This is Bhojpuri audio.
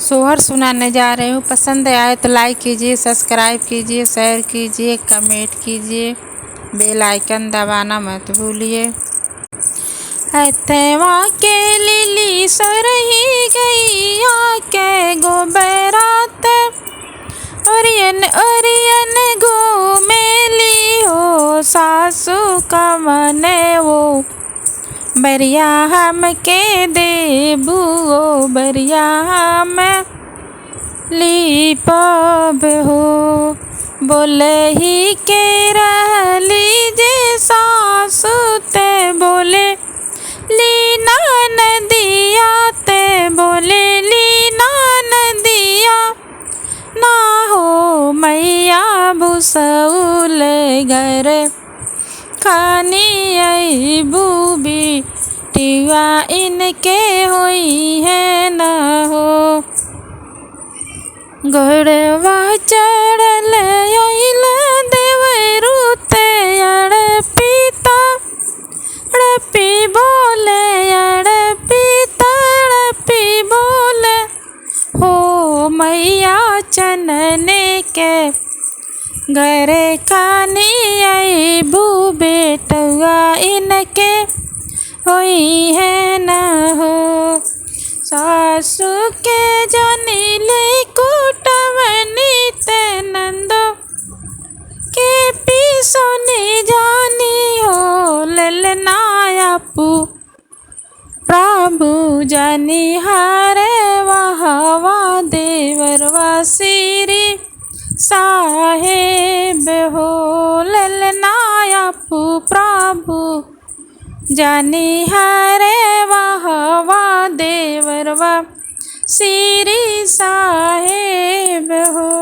सोहर सुनाने जा रही हूँ। पसंद आए तो लाइक कीजिए, सब्सक्राइब कीजिए, शेयर कीजिए, कमेंट कीजिए, बेल आइकन दबाना मत भूलिए। हथवा के लिली सरही गैया के गोबरात, ओरियन ओरियन घूमेली हो सासू कमने वो, बरिया हम के देबू ओ बरिया हम लीपब हो। बोले ही के रहली जे सासू ते बोले लीना नदिया ते बोले लीना नदिया, ना हो मैया भूसौल घर खानी आई बूबी टिवा इनके होई है न हो। घोड़वा चढ़ल आइल देवरू ते अड़पीता, अड़पी बोले अड़पीता अड़पी बोले, हो मैया चनने के घरे खानी आई बू बेटवा इनके होई है न हो। सासू के जानी ले कुटवनी ते नंदो के पीसोनी जानी हो, ललनाया पू प्रभु जानी हारे वहवा देवरवा सिरी साहेब हो, ललनाया पू प्रभु जानी हारे वहवा देवरवा सिरी साहेब हो।